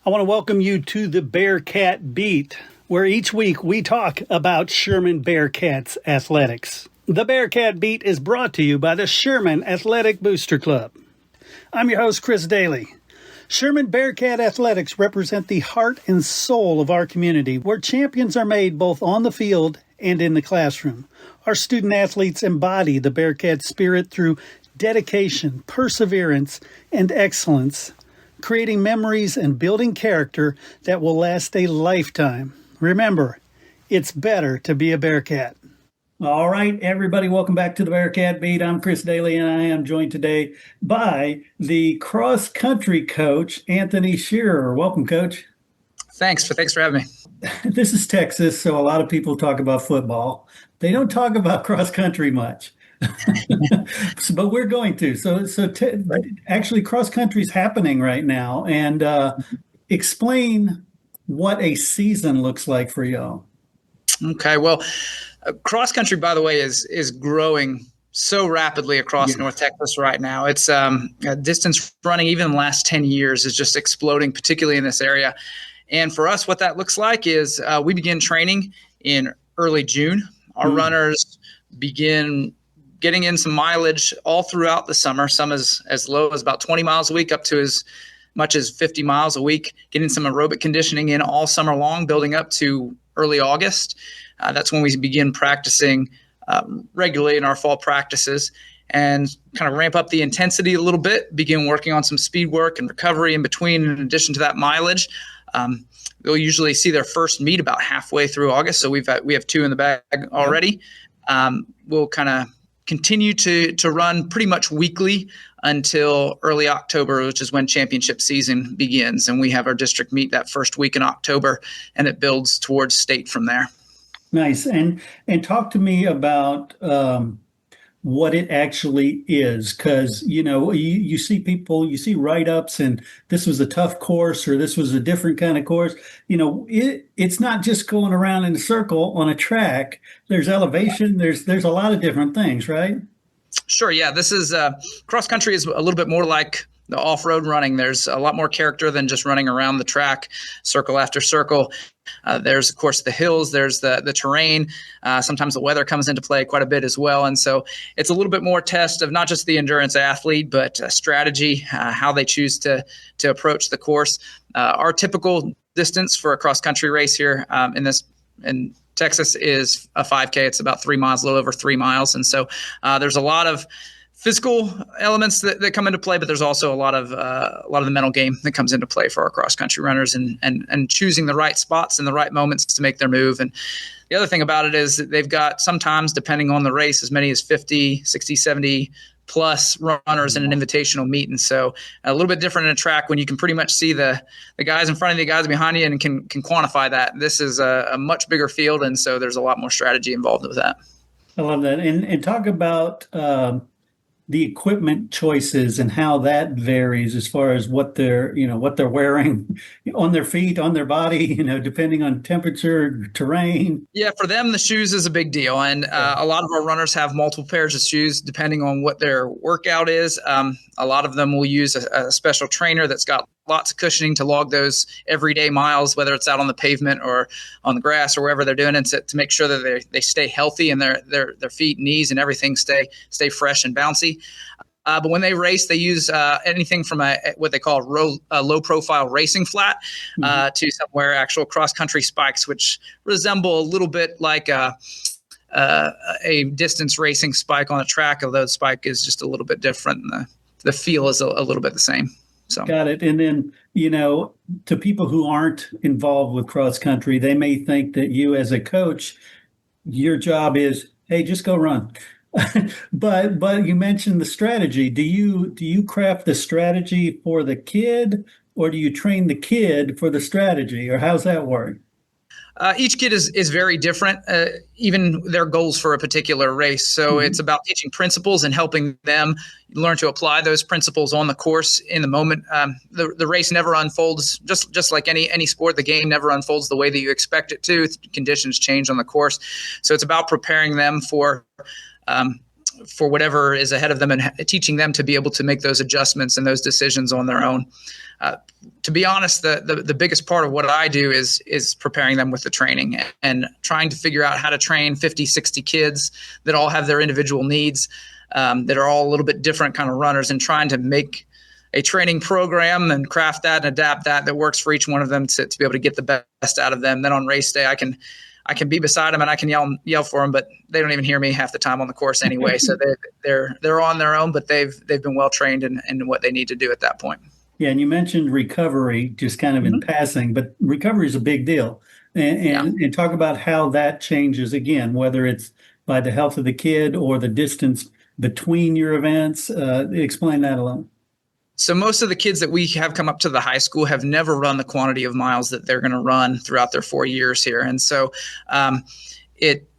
I want to welcome you to the Bearcat Beat, where each week we talk about Sherman Bearcats athletics. The Bearcat Beat is brought to you by the Sherman Athletic Booster Club. I'm your host, Chris Daly. Sherman Bearcat Athletics represent the heart and soul of our community, where champions are made both on the field and in the classroom. Our student athletes embody the Bearcat spirit through dedication, perseverance, and excellence, creating memories and building character that will last a lifetime. Remember, it's better to be a Bearcat. All right, everybody, welcome back to the Bearcat Beat. I'm Chris Daly, and I am joined today by the cross-country coach, Anthony Shearer. Welcome, Coach. Thanks for having me. This is Texas, so a lot of people talk about football. They don't talk about cross-country much. But we're going to. Actually, cross country is happening right now, and explain what a season looks like for y'all. Okay, well, cross country, by the way, is growing so rapidly across North Texas right now. It's distance running, even in the last 10 years, is just exploding, particularly in this area. And for us, what that looks like is we begin training in early June. Our runners begin getting in some mileage all throughout the summer, some as low as about 20 miles a week up to as much as 50 miles a week, getting some aerobic conditioning in all summer long, building up to early August. That's when we begin practicing regularly in our fall practices and kind of ramp up the intensity a little bit, begin working on some speed work and recovery in between, in addition to that mileage. They'll usually see their first meet about halfway through August, so we have two in the bag already. We'll kind of continue to run pretty much weekly until early October, which is when championship season begins. And we have our district meet that first week in October, and it builds towards state from there. Nice. And talk to me about what it actually is, because, you see people, you see write-ups and this was a tough course or this was a different kind of course. It's not just going around in a circle on a track. There's elevation. There's a lot of different things, right? Sure. Yeah. This is cross country is a little bit more like the off-road running. There's a lot more character than just running around the track, circle after circle. There's, of course, the hills. There's the terrain. Sometimes the weather comes into play quite a bit as well. And so it's a little bit more test of not just the endurance athlete, but strategy, how they choose to approach the course. Our typical distance for a cross-country race here in Texas is a 5K. It's about 3 miles, a little over 3 miles. And so there's a lot of physical elements that come into play, but there's also a lot of the mental game that comes into play for our cross country runners and choosing the right spots and the right moments to make their move. And the other thing about it is that they've got sometimes, depending on the race, as many as 50, 60, 70 plus runners in an invitational meet. And so a little bit different in a track when you can pretty much see the guys in front of you, the guys behind you, and can quantify that. This is a much bigger field, and so there's a lot more strategy involved with that. I love that. And talk about the equipment choices and how that varies as far as what they're wearing on their feet, on their body, depending on temperature, terrain. Yeah, for them, the shoes is a big deal. And a lot of our runners have multiple pairs of shoes depending on what their workout is. A lot of them will use a special trainer that's got lots of cushioning to log those everyday miles, whether it's out on the pavement or on the grass or wherever they're doing it, to make sure that they stay healthy and their feet, knees, and everything stay fresh and bouncy. But when they race, they use anything from what they call a low-profile racing flat to somewhere actual cross-country spikes, which resemble a little bit like a distance racing spike on a track, although the spike is just a little bit different. And the feel is a little bit the same. So. Got it. And then, to people who aren't involved with cross country, they may think that you as a coach, your job is, hey, just go run. But you mentioned the strategy. Do you craft the strategy for the kid, or do you train the kid for the strategy, or how's that work? Each kid is very different, even their goals for a particular race. So it's about teaching principles and helping them learn to apply those principles on the course in the moment. The race never unfolds, just like any sport. The game never unfolds the way that you expect it to. Conditions change on the course. So it's about preparing them for for whatever is ahead of them, and teaching them to be able to make those adjustments and those decisions on their own. To be honest, the biggest part of what I do is preparing them with the training and trying to figure out how to train 50, 60 kids that all have their individual needs, that are all a little bit different kind of runners, and trying to make a training program and craft that and adapt that works for each one of them to be able to get the best out of them. Then on race day, I can be beside them and I can yell for them, but they don't even hear me half the time on the course anyway. So they're on their own, but they've been well trained in what they need to do at that point. Yeah, and you mentioned recovery just kind of in passing, but recovery is a big deal. And talk about how that changes again, whether it's by the health of the kid or the distance between your events. Explain that alone. So most of the kids that we have come up to the high school have never run the quantity of miles that they're going to run throughout their 4 years here. And so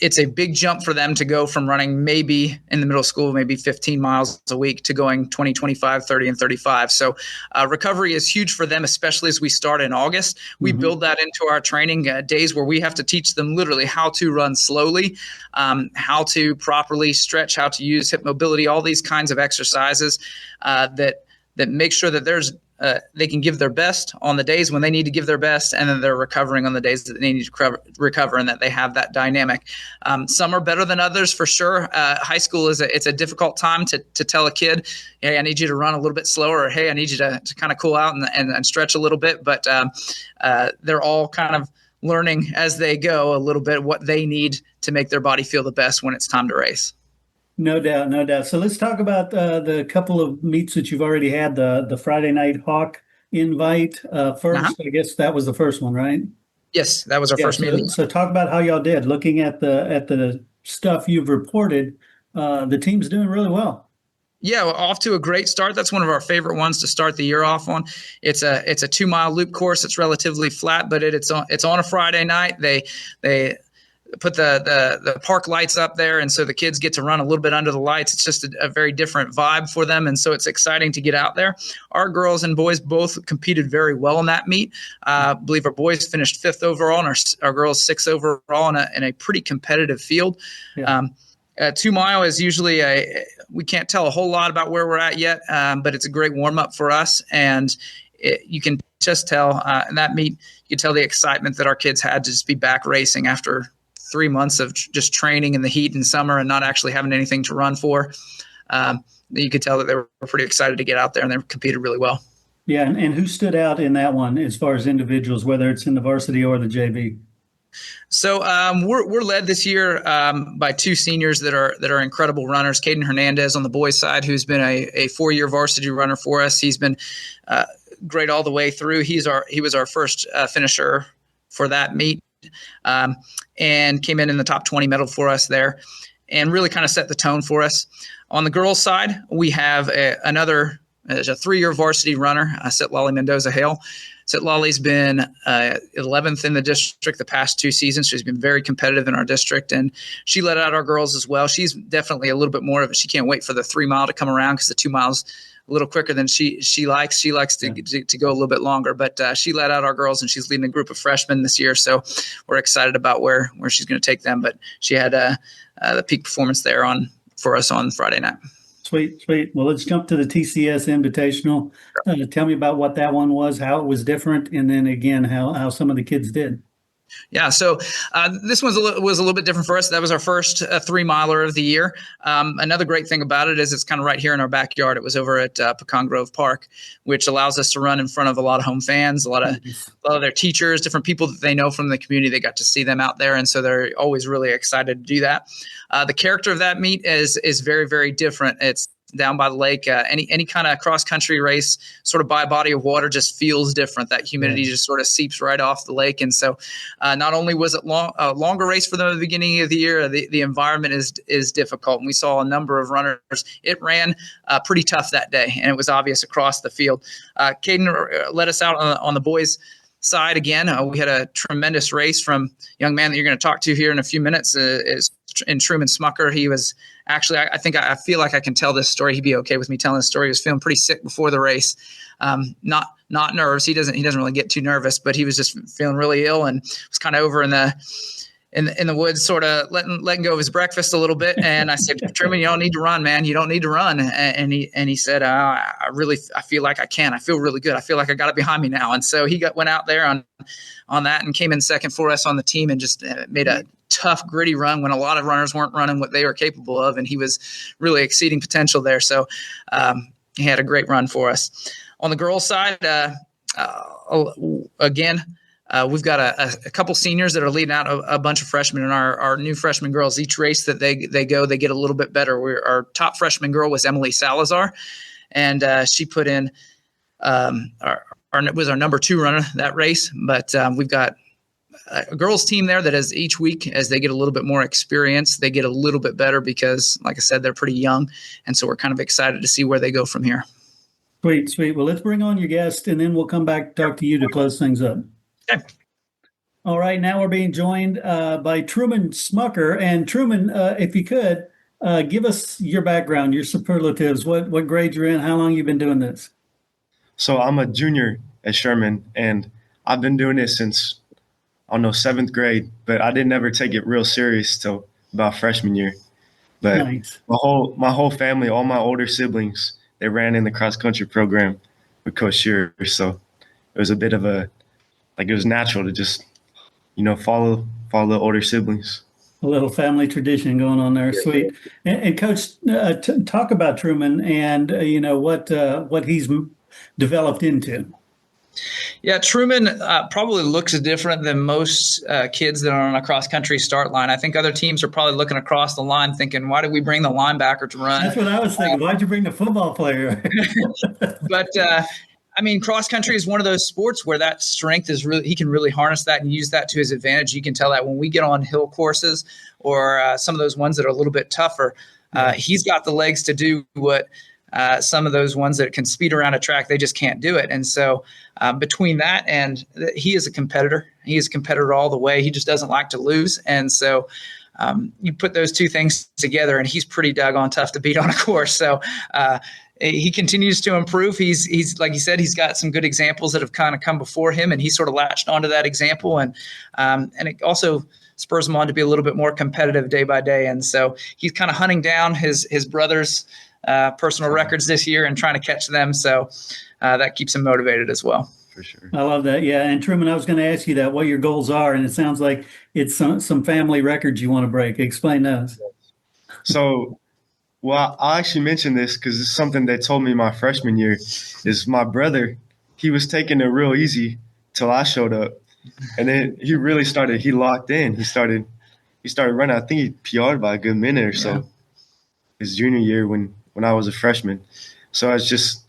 it's a big jump for them to go from running maybe in the middle school, maybe 15 miles a week, to going 20, 25, 30, and 35. So recovery is huge for them, especially as we start in August. We build that into our training days where we have to teach them literally how to run slowly, how to properly stretch, how to use hip mobility, all these kinds of exercises that make sure that they can give their best on the days when they need to give their best, and then they're recovering on the days that they need to recover, and that they have that dynamic. Some are better than others for sure. High school it's a difficult time to tell a kid, hey, I need you to run a little bit slower, or hey, I need you to kind of cool out and stretch a little bit. But they're all kind of learning as they go a little bit what they need to make their body feel the best when it's time to race. No doubt, no doubt. So let's talk about the couple of meets that you've already had. The Friday Night Hawk invite first. I guess that was the first one, right? Yes, that was our first meeting. So talk about how y'all did. Looking at the stuff you've reported, the team's doing really well. Yeah, well, off to a great start. That's one of our favorite ones to start the year off on. It's a 2-mile loop course. It's relatively flat, but it's on a Friday night. They put the park lights up there, and so the kids get to run a little bit under the lights. It's just a very different vibe for them, and so it's exciting to get out there. Our girls and boys both competed very well in that meet. I believe our boys finished 5th overall, and our girls 6th overall in a pretty competitive field. Yeah. 2-mile is usually we can't tell a whole lot about where we're at yet, but it's a great warm-up for us, and you can just tell in that meet, you can tell the excitement that our kids had to just be back racing after 3 months of just training in the heat in summer and not actually having anything to run for. You could tell that they were pretty excited to get out there, and they competed really well. Yeah, and who stood out in that one as far as individuals, whether it's in the varsity or the JV? So we're led this year by 2 seniors that are incredible runners. Caden Hernandez on the boys' side, who's been a 4-year varsity runner for us. He's been great all the way through. He was our first finisher for that meet. And came in the top 20 medal for us there, and really kind of set the tone for us. On the girls' side, we have another 3-year varsity runner, Sitlali Mendoza Hale. Sitlali's been 11th in the district the past 2 seasons. She's been very competitive in our district, and she led out our girls as well. She's definitely a little bit more of it. She can't wait for the 3-mile to come around, because the 2 miles a little quicker than she likes. She likes to go a little bit longer, but she led out our girls, and she's leading a group of freshmen this year. So we're excited about where she's going to take them. But she had the peak performance there for us on Friday night. Sweet. Well, let's jump to the TCS Invitational. Tell me about what that one was, how it was different, and then again, how some of the kids did. Yeah, so this was a little bit different for us. That was our first 3-miler of the year. Another great thing about it is it's kind of right here in our backyard. It was over at Pecan Grove Park, which allows us to run in front of a lot of home fans, a lot of their teachers, different people that they know from the community. They got to see them out there, and so they're always really excited to do that. The character of that meet is very, very different. It's down by the lake. Any kind of cross-country race sort of by a body of water just feels different. That humidity just sort of seeps right off the lake. And so not only was it a longer race for them at the beginning of the year, the environment is difficult. And we saw a number of runners. It ran pretty tough that day, and it was obvious across the field. Caden led us out on the boys' side again. We had a tremendous race from a young man that you're going to talk to here in a few minutes is in Truman Smucker. He was actually, I feel like I can tell this story. He'd be okay with me telling this story. He was feeling pretty sick before the race. Not nerves. He doesn't really get too nervous, but he was just feeling really ill and was kind of over in the in the woods, sort of letting go of his breakfast a little bit. And I said, Truman, you don't need to run, man. You don't need to run. And he said, I feel like I can. I feel really good. I feel like I got it behind me now. And so he went out there on that and came in second for us on the team and just made a tough, gritty run when a lot of runners weren't running what they were capable of. And he was really exceeding potential there. So he had a great run for us. On the girls' side, again, we've got a couple seniors that are leading out a bunch of freshmen, and our new freshman girls, each race that they go, they get a little bit better. Our top freshman girl was Emily Salazar, and she put in was our number 2 runner that race. But we've got a girls team there that as each week, as they get a little bit more experience, they get a little bit better because, like I said, they're pretty young. And so we're kind of excited to see where they go from here. Sweet. Well, let's bring on your guest, and then we'll come back to talk to you to close things up. Okay. All right. Now we're being joined by Truman Smucker. And Truman, if you could, give us your background, your superlatives, what grade you're in, how long you've been doing this. So I'm a junior at Sherman, and I've been doing this since, 7th grade, but I didn't ever take it real serious till about freshman year. But nice. my whole family, all my older siblings, they ran in the cross country program with Coach Shearer. So it was a bit of it was natural to just, follow the older siblings. A little family tradition going on there. Sweet. And Coach, talk about Truman and, what he's developed into. Yeah, Truman probably looks different than most kids that are on a cross-country start line. I think other teams are probably looking across the line thinking, why did we bring the linebacker to run? That's what I was thinking. Why'd you bring the football player? But, cross-country is one of those sports where that strength is he can really harness that and use that to his advantage. You can tell that when we get on hill courses or some of those ones that are a little bit tougher, he's got the legs to do what some of those ones that can speed around a track, they just can't do it. And so between that and he is a competitor. He is a competitor all the way. He just doesn't like to lose. And so you put those two things together and he's pretty doggone tough to beat on a course. So he continues to improve. He's like you said, he's got some good examples that have kind of come before him, and he sort of latched onto that example. And it also spurs him on to be a little bit more competitive day by day. And so he's kind of hunting down his brother's personal records this year and trying to catch them. So that keeps him motivated as well. For sure. I love that. Yeah. And Truman, I was going to ask you that, what your goals are. And it sounds like it's some family records you want to break. Explain those. So, well, I actually mentioned this because it's something they told me my freshman year is my brother. He was taking it real easy till I showed up. And then he really he locked in. He started running. I think he PR'd by a good minute or so his junior year when I was a freshman. So it's just,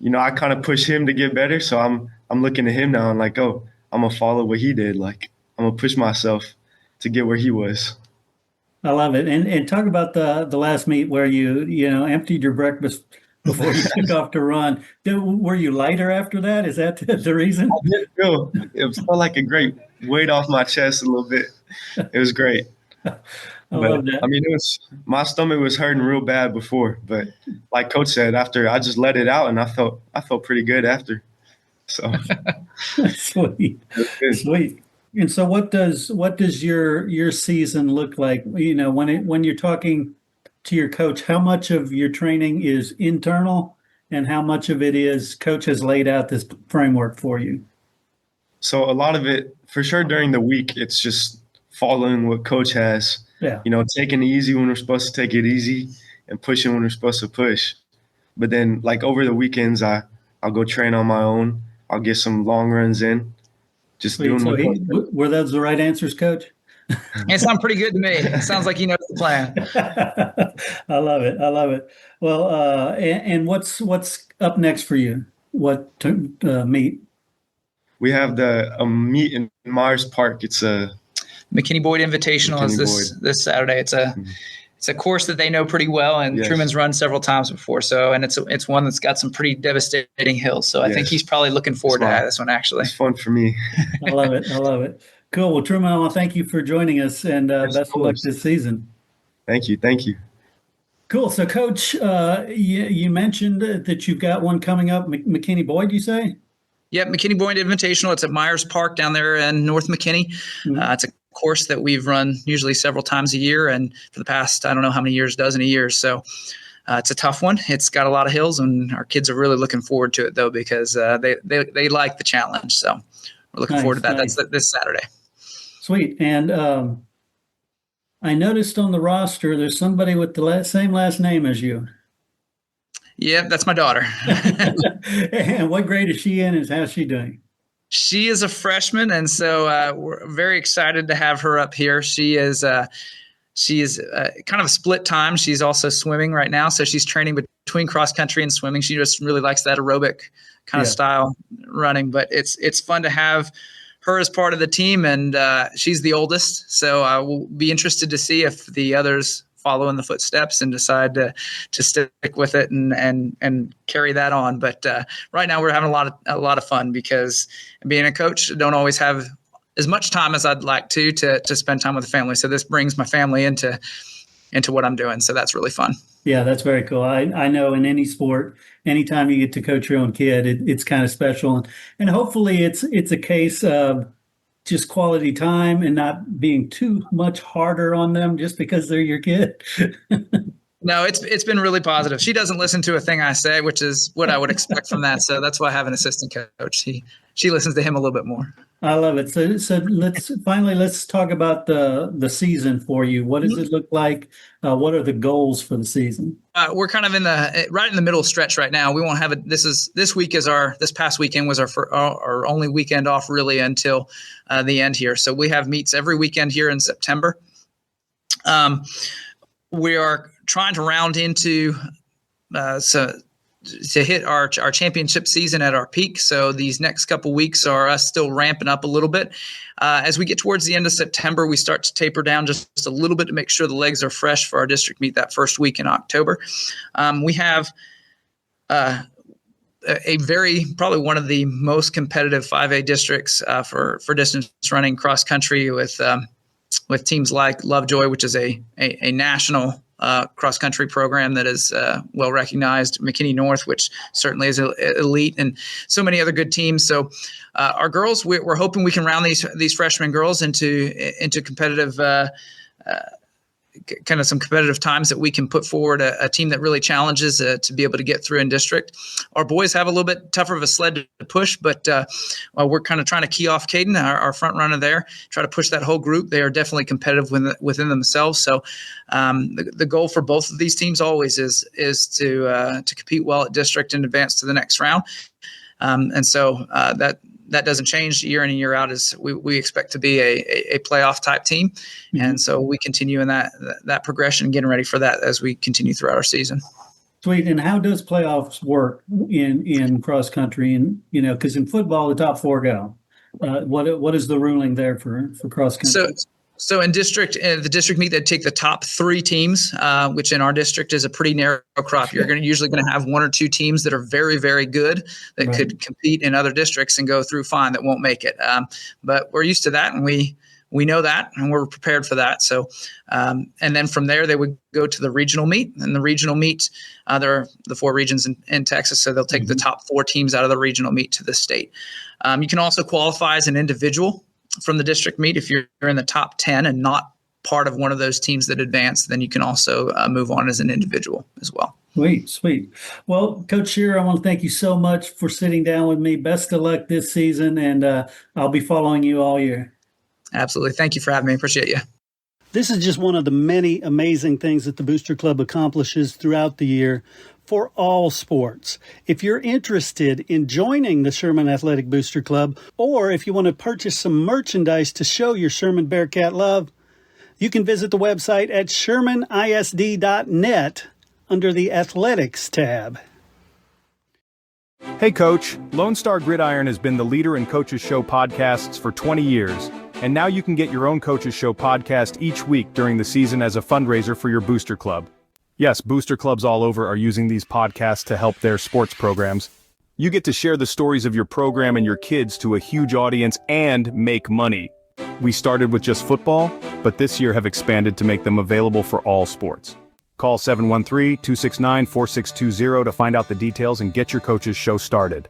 I kind of push him to get better. So I'm looking at him now and like, I'm going to follow what he did. Like, I'm going to push myself to get where he was. I love it. And talk about the last meet where you emptied your breakfast before you took off to run. Were you lighter after that? Is that the reason? I did feel it felt like a great weight off my chest a little bit. It was great. I love that. My stomach was hurting real bad before, but like Coach said, after I just let it out and I felt pretty good after. So sweet. And so what does your season look like? When you're talking to your coach, how much of your training is internal and how much of it is coach has laid out this framework for you? So a lot of it, for sure, during the week, it's just following what coach has. Yeah. Taking it easy when we're supposed to take it easy and pushing when we're supposed to push. But then, like, over the weekends, I'll go train on my own. I'll get some long runs in. Just doing were those the right answers, Coach? It sounds pretty good to me. It sounds like he knows the plan. I love it. Well, and what's up next for you? What meet? We have the meet in Myers Park. It's a McKinney Boyd Invitational is this Saturday. It's a course that they know pretty well, and yes. Truman's run several times before. So, and it's one that's got some pretty devastating hills. So I think he's probably looking forward to this one. Actually, it's fun for me. I love it. Cool. Well, Truman, I want to thank you for joining us, and best of luck this season. Thank you. Cool. So, Coach, you mentioned that you've got one coming up, McKinney Boyd, you say? Yep, McKinney Boyd Invitational. It's at Myers Park down there in North McKinney. Mm-hmm. It's a course that we've run usually several times a year. And for the past, I don't know how many years, dozen of years. So it's a tough one. It's got a lot of hills, and our kids are really looking forward to it, though, because they like the challenge. So we're looking forward to that. Nice. That's this Saturday. Sweet. And I noticed on the roster there's somebody with the same last name as you. Yeah, that's my daughter. And what grade is she in, and how's she doing? She is a freshman, and so we're very excited to have her up here. She is kind of a split time. She's also swimming right now, so she's training between cross country and swimming. She just really likes that aerobic kind of style running, but it's fun to have her as part of the team, and she's the oldest, so we'll be interested to see if the others follow in the footsteps and decide to stick with it and carry that on. But right now we're having a lot of fun, because being a coach, I don't always have as much time as I'd like to spend time with the family. So this brings my family into what I'm doing. So that's really fun. Yeah, that's very cool. I know in any sport, anytime you get to coach your own kid, it's kind of special. And hopefully it's a case of just quality time and not being too much harder on them just because they're your kid. No, it's been really positive. She doesn't listen to a thing I say, which is what I would expect from that. So that's why I have an assistant coach. She listens to him a little bit more. I love it. So let's talk about the season for you. What does it look like? What are the goals for the season? We're kind of right in the middle stretch right now. We won't have it. This past weekend was our only weekend off really until the end here. So we have meets every weekend here in September. We are trying to round into to hit our championship season at our peak. So these next couple weeks are us still ramping up a little bit. As we get towards the end of September, we start to taper down just a little bit to make sure the legs are fresh for our district meet that first week in October. We have probably one of the most competitive 5A districts for distance running cross country with teams like Lovejoy, which is a national cross country program that is well recognized, McKinney North, which certainly is elite, and so many other good teams. So our girls, we're hoping we can round these freshman girls into competitive kind of some competitive times that we can put forward a team that really challenges to be able to get through in district. Our boys have a little bit tougher of a sled to push, but we're kind of trying to key off Caden, our front runner there, try to push that whole group. They are definitely competitive within themselves. So the goal for both of these teams always is to compete well at district and advance to the next round. And so that doesn't change year in and year out. As we expect to be a playoff type team. Mm-hmm. And so we continue in that progression, getting ready for that as we continue throughout our season. Sweet. And how does playoffs work in cross country? And, because in football, the top four go. What is the ruling there for cross country? So in the district meet, they take the top three teams, which in our district is a pretty narrow crop. You're usually going to have one or two teams that are very, very good that could compete in other districts and go through fine that won't make it. But we're used to that, and we know that, and we're prepared for that. So, and then from there, they would go to the regional meet. And the regional meet, there are the four regions in Texas, so they'll take the top four teams out of the regional meet to the state. You can also qualify as an individual from the district meet. If you're in the top 10 and not part of one of those teams that advance, then you can also move on as an individual as well. Sweet. Well, Coach Shearer, I want to thank you so much for sitting down with me. Best of luck this season, and I'll be following you all year. Absolutely. Thank you for having me. Appreciate you. This is just one of the many amazing things that the Booster Club accomplishes throughout the year for all sports. If you're interested in joining the Sherman Athletic Booster Club, or if you want to purchase some merchandise to show your Sherman Bearcat love, you can visit the website at shermanisd.net under the Athletics tab. Hey, Coach. Lone Star Gridiron has been the leader in Coach's Show podcasts for 20 years, and now you can get your own Coach's Show podcast each week during the season as a fundraiser for your booster club. Yes, booster clubs all over are using these podcasts to help their sports programs. You get to share the stories of your program and your kids to a huge audience and make money. We started with just football, but this year have expanded to make them available for all sports. Call 713-269-4620 to find out the details and get your Coach's Show started.